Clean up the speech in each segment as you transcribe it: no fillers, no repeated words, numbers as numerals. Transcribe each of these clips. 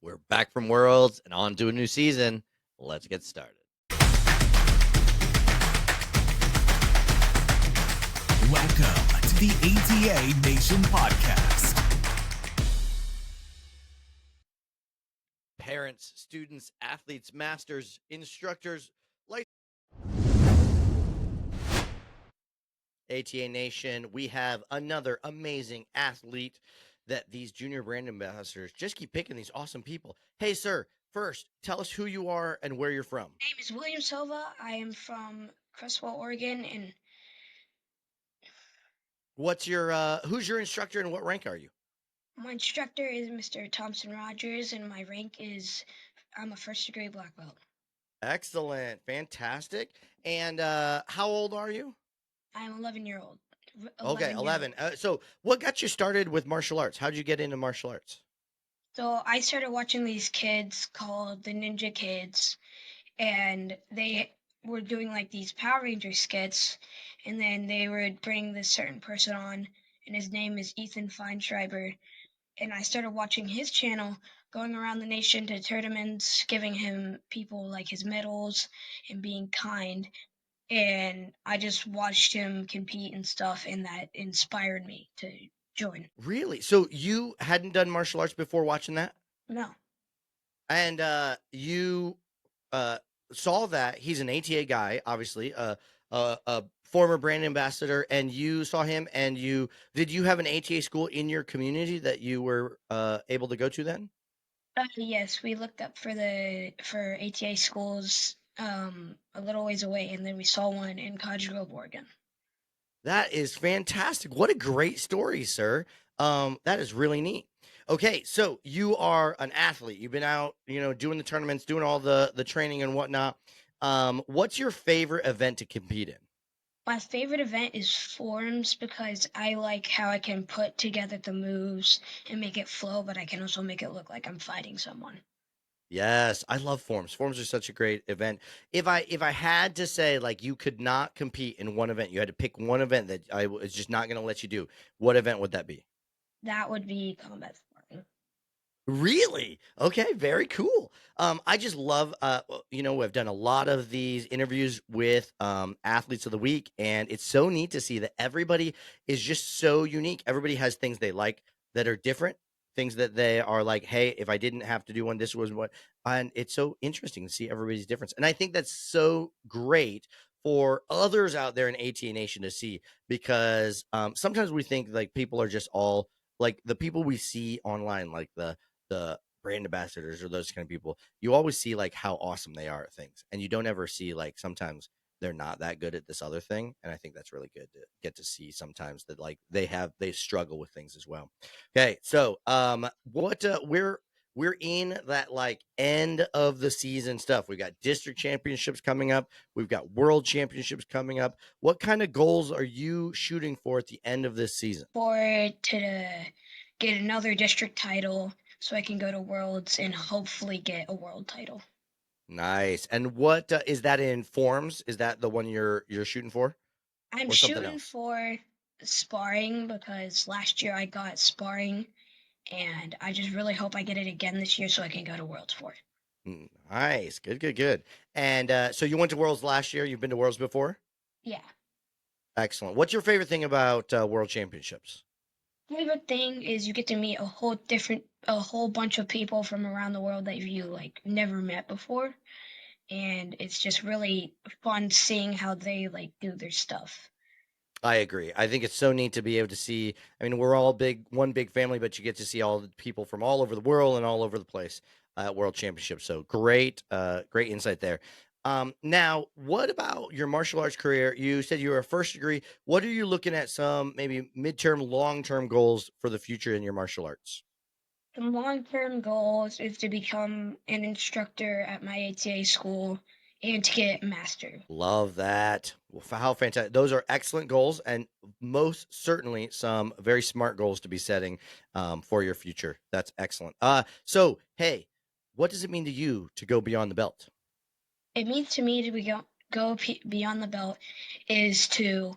We're back from Worlds and on to a new season. Let's get started. Welcome to the ATA Nation podcast. Parents, students, athletes, masters, instructors, like ATA Nation, we have another amazing athlete that these junior brand ambassadors just keep picking these awesome people. Hey, sir, first, tell us who you are and where you're from. My name is William Silva. I am from Crestwell, Oregon, and What's your who's your instructor and what rank are you? my instructor is Mr. Thompson Rogers, and my rank is I'm a first-degree black belt. Excellent, fantastic. And how old are you? I'm 11-year-old. Okay, 11. So what got you started with martial arts? How did you get into martial arts? So I started watching these kids called the Ninja Kids, and they were doing like these Power Ranger skits, and then they would bring this certain person on, and his name is Ethan Feinschreiber. And I started watching his channel, going around the nation to tournaments, giving him people like his medals and being kind. And I just watched him compete and stuff, and that inspired me to join. Really? So you hadn't done martial arts before watching that? No. And you saw that he's an ATA guy, obviously, a former brand ambassador, and you saw him. And did you have an ATA school in your community that you were able to go to then? Yes, we looked up for ATA schools a little ways away, and then we saw one in Cottage Grove, Oregon. That is fantastic. What a great story, sir. That is really neat. Okay, so you are an athlete. You've been out, doing the tournaments, doing all the training and whatnot. What's your favorite event to compete in? My favorite event is forms because I like how I can put together the moves and make it flow, but I can also make it look like I'm fighting someone. Yes, I love forms. Forms are such a great event. If I had to say, like, you could not compete in one event, you had to pick one event that I was just not going to let you do. What event would that be? That would be combat sparring. Really? Okay, very cool. I just love, I've done a lot of these interviews with athletes of the week, and it's so neat to see that everybody is just so unique. Everybody has things they like that are different, things that they are like, hey, if I didn't have to do one, this was what, and it's so interesting to see everybody's difference. And I think that's so great for others out there in ATA Nation to see, because sometimes we think like people are just all like the people we see online, like the brand ambassadors or those kind of people, you always see like how awesome they are at things, and you don't ever see like sometimes they're not that good at this other thing. And I think that's really good to get to see sometimes that like they struggle with things as well. Okay, so what we're in that like end of the season stuff. We've got district championships coming up, we've got world championships coming up. What kind of goals are you shooting for at the end of this season? To get another district title so I can go to Worlds and hopefully get a world title. Nice. And what is that in forms? Is that the one you're shooting for? I'm Or something shooting else? for sparring because last year I got sparring, and I just really hope I get it again this year so I can go to Worlds for it. Nice. Good, good, good. And so you went to Worlds last year. You've been to Worlds before? Yeah. Excellent. What's your favorite thing about World Championships? Favorite thing is you get to meet a whole bunch of people from around the world that you like never met before, and it's just really fun seeing how they like do their stuff. I agree. I think it's so neat to be able to see. I mean, we're all one big family, but you get to see all the people from all over the world and all over the place at World Championships. So great, great insight there. Now, what about your martial arts career? You said you were a first degree. What are you looking at? Some maybe midterm, long term goals for the future in your martial arts? The long-term goals is to become an instructor at my ATA school and to get master. Love that. Well, how fantastic. Those are excellent goals, and most certainly some very smart goals to be setting for your future. That's excellent. Hey, what does it mean to you to go beyond the belt? It means to me to go beyond the belt is to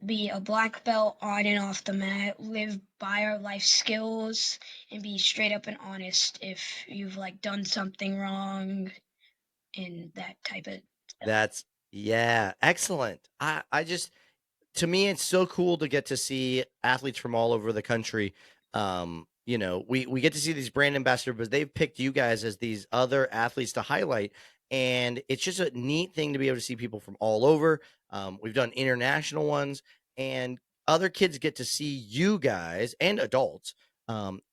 be a black belt on and off the mat, live by our life skills, and be straight up and honest if you've like done something wrong and that type of stuff. Yeah, excellent. I just to me, it's so cool to get to see athletes from all over the country. We get to see these brand ambassadors, but they've picked you guys as these other athletes to highlight, and it's just a neat thing to be able to see people from all over. We've done international ones, and other kids get to see you guys and adults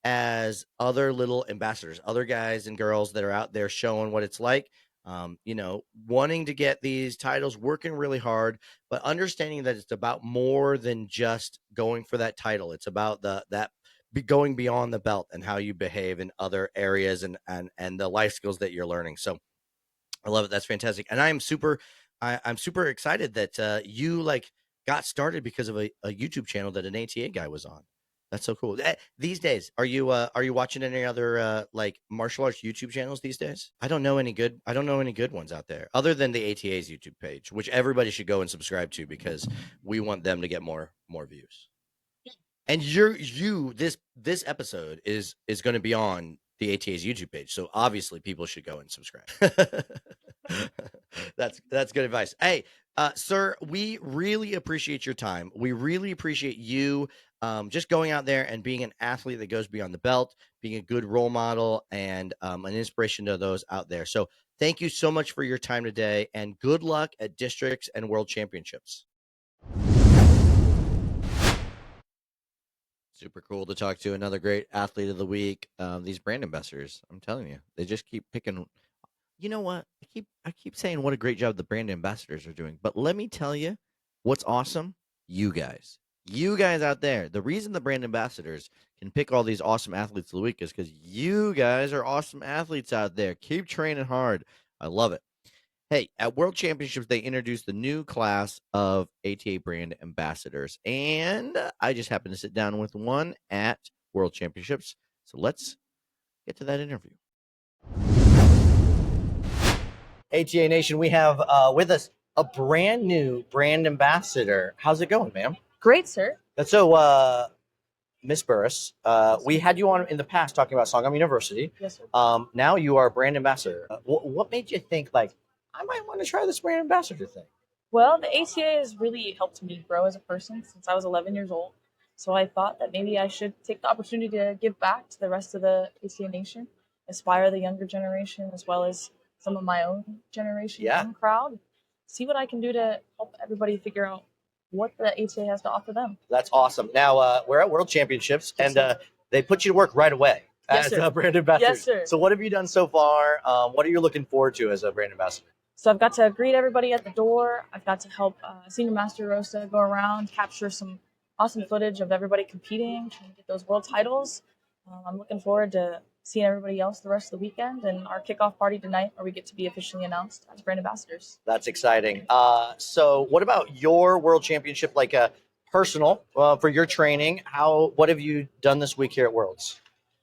as other little ambassadors, other guys and girls that are out there showing what it's like. Wanting to get these titles, working really hard, but understanding that it's about more than just going for that title. It's about going beyond the belt and how you behave in other areas and the life skills that you're learning. So I love it. That's fantastic. And I'm super excited that you like got started because of a YouTube channel that an ATA guy was on. That's so cool. These days, are you watching any other like martial arts YouTube channels these days? I don't know any good ones out there other than the ATA's YouTube page, which everybody should go and subscribe to because we want them to get more views. And this episode is going to be on the ATA's YouTube page, so obviously people should go and subscribe. That's good advice. Hey, sir, we really appreciate your time. We really appreciate you just going out there and being an athlete that goes beyond the belt, being a good role model and an inspiration to those out there. So thank you so much for your time today, and good luck at districts and world championships. Super cool to talk to another great athlete of the week. These brand ambassadors, I'm telling you, they just keep picking. You know what? I keep saying what a great job the brand ambassadors are doing, but let me tell you, what's awesome? You guys out there. The reason the brand ambassadors can pick all these awesome athletes of the week is because you guys are awesome athletes out there. Keep training hard. I love it. Hey, at World Championships, they introduced the new class of ATA brand ambassadors, and I just happened to sit down with one at World Championships. So let's get to that interview. ATA Nation, we have with us a brand new brand ambassador. How's it going, ma'am? Great, sir. So, Miss Burris, we had you on in the past talking about Sangam University. Yes, sir. Now you are a brand ambassador. What made you think, like, I might want to try this brand ambassador thing? Well, the ATA has really helped me grow as a person since I was 11 years old. So I thought that maybe I should take the opportunity to give back to the rest of the ATA Nation, inspire the younger generation as well as some of my own generation and crowd, see what I can do to help everybody figure out what the ATA has to offer them. That's awesome. Now, we're at World Championships, and they put you to work right away as a brand ambassador. Yes, sir. So what have you done so far? What are you looking forward to as a brand ambassador? So I've got to greet everybody at the door. I've got to help Senior Master Rosa go around, capture some awesome footage of everybody competing, trying to get those world titles. I'm looking forward to seeing everybody else the rest of the weekend and our kickoff party tonight where we get to be officially announced as brand ambassadors. That's exciting. So what about your World Championship, like a personal for your training? What have you done this week here at Worlds?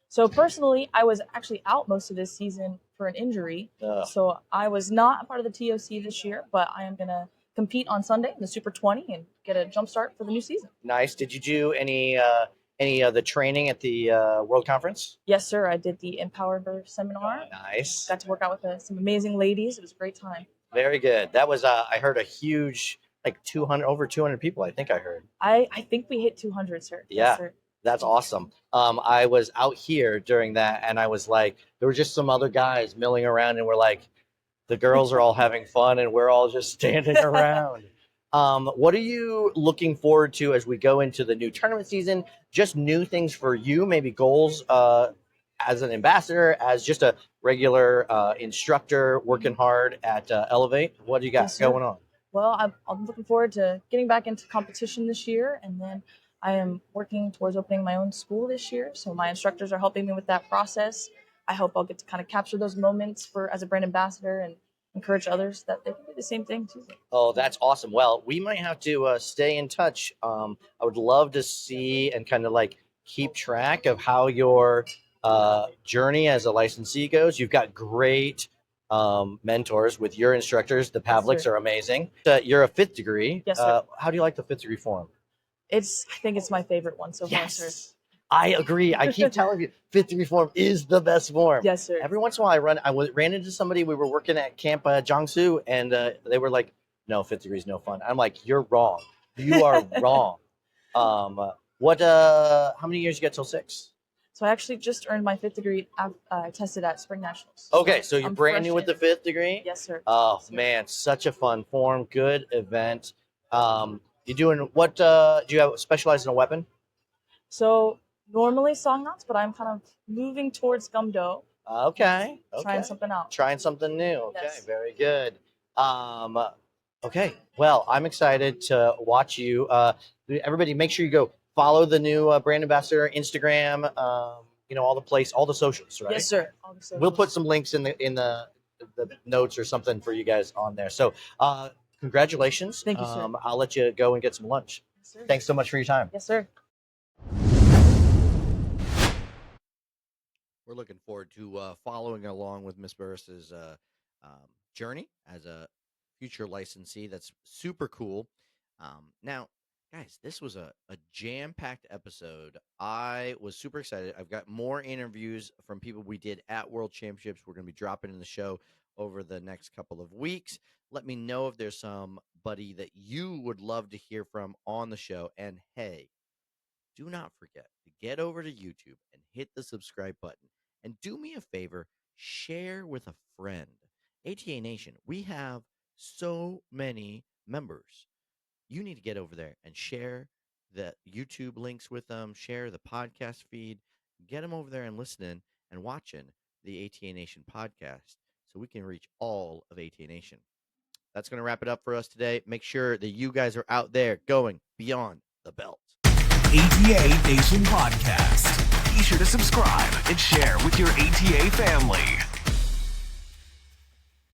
So personally, I was actually out most of this season for an injury. So I was not a part of the TOC this year, but I am going to compete on Sunday in the Super 20 and get a jump start for the new season. Nice. Did you do any of the training at the World Conference? Yes, sir. I did the Empower seminar. Nice. Got to work out with some amazing ladies. It was a great time. Very good. That was, I heard, a huge, like over 200 people, I think I heard. I think we hit 200, sir. Yeah. Yes, sir. That's awesome. I was out here during that, and I was like, there were just some other guys milling around, and we're like, the girls are all having fun, and we're all just standing around. What are you looking forward to as we go into the new tournament season? Just new things for you, maybe goals as an ambassador, as just a regular instructor working hard at Elevate. What do you got going on? Well, I'm looking forward to getting back into competition this year, and then I am working towards opening my own school this year. So my instructors are helping me with that process. I hope I'll get to kind of capture those moments as a brand ambassador and encourage others that they can do the same thing too. Oh, that's awesome. Well, we might have to stay in touch. I would love to see and kind of like keep track of how your journey as a licensee goes. You've got great mentors with your instructors. The Yes, Pavliks sir. are amazing. You're a 5th degree. Yes, sir. How do you like the 5th degree form? I think it's my favorite one so far, sir. Yes, I agree. I keep telling you, 5th degree form is the best form. Yes, sir. Every once in a while, I ran into somebody. We were working at Camp Jiangsu, and they were like, "No, 5th degree is no fun." I'm like, "You're wrong. You are wrong." How many years you get till 6? So I actually just earned my 5th degree. I tested at Spring Nationals. Okay, so you're I'm brand new with the 5th degree? Yes, sir. Oh, Yes, sir. man, such a fun form. Good event. You doing what? Do you have specialize in a weapon? So normally song knots, but I'm kind of moving towards gumdo. Okay. Trying something out. Trying something new. Okay, Yes. very good. Okay, well, I'm excited to watch you. Everybody, make sure you go follow the new brand ambassador Instagram. All the socials, right? Yes, sir. All the socials. We'll put some links in the notes or something for you guys on there. So, congratulations. Thank you, sir. I'll let you go and get some lunch. Yes, sir. Thanks so much for your time. Yes, sir. We're looking forward to following along with Miss Burris's journey as a future licensee. That's super cool. Now, guys, this was a jam-packed episode. I was super excited. I've got more interviews from people we did at World Championships. We're going to be dropping in the show over the next couple of weeks. Let me know if there's somebody that you would love to hear from on the show. And hey, do not forget to get over to YouTube and hit the subscribe button. And do me a favor, share with a friend. ATA Nation, we have so many members. You need to get over there and share the YouTube links with them, share the podcast feed, get them over there and listening and watching the ATA Nation podcast so we can reach all of ATA Nation. That's going to wrap it up for us today. Make sure that you guys are out there going beyond the belt. ATA Nation Podcast. Be sure to subscribe and share with your ATA family.